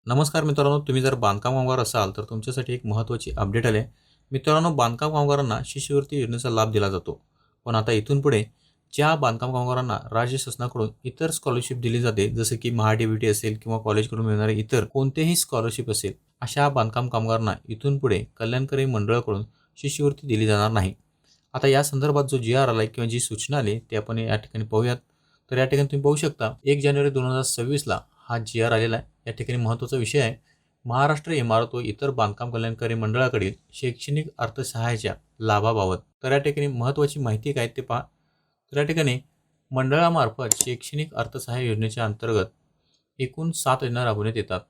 नमस्कार मित्रांनो, तुम्ही जर बांधकाम कामगार असाल तर तुमच्यासाठी एक महत्त्वाची अपडेट आली आहे. मित्रांनो, बांधकाम कामगारांना शिष्यवृत्ती योजनेचा लाभ दिला जातो. पण आता इथून पुढे ज्या बांधकाम कामगारांना राज्य शासनाकडून इतर स्कॉलरशिप दिली जाते, जसे की महा-डी-बी-टी असेल किंवा कॉलेजकडून मिळणारे इतर कोणतेही स्कॉलरशिप असेल, अशा बांधकाम कामगारांना इथून पुढे कल्याणकारी मंडळाकडून शिष्यवृत्ती दिली जाणार नाही. आता या संदर्भात जो जी-आर आलाय किंवा जी सूचना आली ते आपण या ठिकाणी पाहूयात. तर या ठिकाणी तुम्ही पाहू शकता 1 जानेवारी 2026ला हा जी-आर आलेला आहे. या ठिकाणी महत्त्वाचा विषय आहे, महाराष्ट्र इमारत व इतर बांधकाम कल्याणकारी मंडळाकडील शैक्षणिक अर्थसहाय्याच्या लाभाबाबत. तर या ठिकाणी महत्त्वाची माहिती काय ते पहा. तर या ठिकाणी मंडळामार्फत शैक्षणिक अर्थसहाय्य योजनेच्या अंतर्गत एकूण 7 योजना राबवण्यात येतात.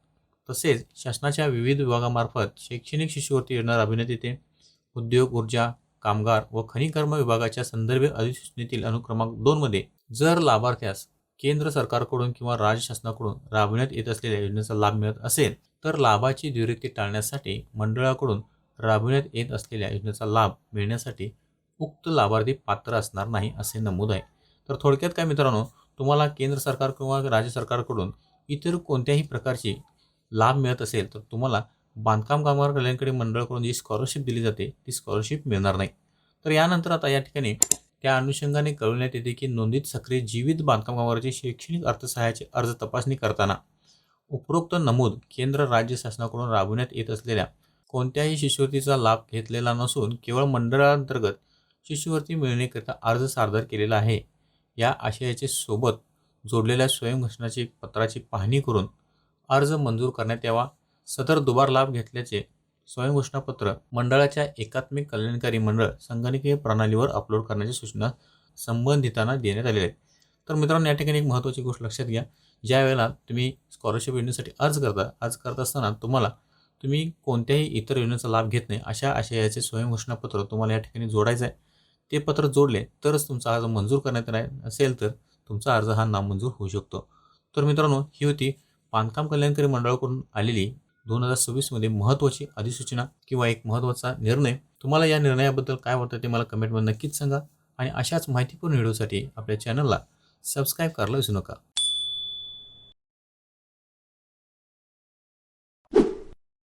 तसेच शासनाच्या विविध विभागामार्फत शैक्षणिक शिष्यवृत्ती योजना राबविण्यात येते. उद्योग, ऊर्जा, कामगार व खनिकर्म विभागाच्या संदर्भ अधिसूचनेतील अनुक्रमांक 2 मध्ये जर लाभार्थ्यास केंद्र सरकारकडून किंवा राज्य शासनाकडून राबविण्यात येत असलेल्या योजनेचा लाभ मिळत असेल, तर लाभाची द्विरेक्ती टाळण्यासाठी मंडळाकडून राबविण्यात येत असलेल्या योजनेचा लाभ मिळण्यासाठी उक्त लाभार्थी पात्र असणार नाही, असे नमूद आहे. तर थोडक्यात काय मित्रांनो, तुम्हाला केंद्र सरकार किंवा राज्य सरकारकडून इतर कोणत्याही प्रकारची लाभ मिळत असेल, तर तुम्हाला बांधकाम कामगार कल्याणकारी मंडळाकडून जी स्कॉलरशिप दिली जाते, ती स्कॉलरशिप मिळणार नाही. तर यानंतर आता या ठिकाणी त्या अनुषंगाने कळवण्यात येते की नोंदीत सक्रिय जीवित बांधकाम कामगारांचे शैक्षणिक अर्थसहाय्याचे अर्ज तपासणी करताना उपरोक्त नमूद केंद्र राज्य शासनाकडून राबविण्यात येत असलेल्या कोणत्याही शिष्यवृत्तीचा लाभ घेतलेला नसून केवळ मंडळांतर्गत शिष्यवृत्ती मिळवण्याकरिता अर्ज सादर केलेला आहे, या आशयाचे सोबत जोडलेल्या स्वयंघोषणाची पत्राची पाहणी करून अर्ज मंजूर करण्यात यावा. सदर दुबार लाभ घेतल्याचे स्वयंघोषणापत्र मंडळाच्या एकात्मिक कल्याणकारी मंडळ संगणकीय प्रणालीवर अपलोड करण्याची सूचना संबंधितांना देण्यात आलेल्या आहेत. तर मित्रांनो, या ठिकाणी एक महत्त्वाची गोष्ट लक्षात घ्या. ज्या वेळेला तुम्ही स्कॉलरशिप योजनेसाठी अर्ज करत असताना तुम्ही कोणत्याही इतर योजनेचा लाभ घेत नाही, अशा आशयाचे स्वयंघोषणापत्र तुम्हाला या ठिकाणी जोडायचं आहे. ते पत्र जोडले तरच तुमचा अर्ज मंजूर करण्यात येणार असेल, तर तुमचा अर्ज हा नामंजूर होऊ शकतो. तर मित्रांनो, ही होती बांधकाम कल्याणकारी मंडळाकडून आलेली 2026 मध्ये महत्त्वाची अधिसूचना किंवा एक महत्त्वाचा निर्णय. तुम्हाला या निर्णयाबद्दल काय वाटतं ते मला कमेंटमध्ये नक्कीच सांगा आणि अशाच माहितीपूर्ण व्हिडिओसाठी आपल्या चॅनलला सबस्क्राईब करायला विसरू नका.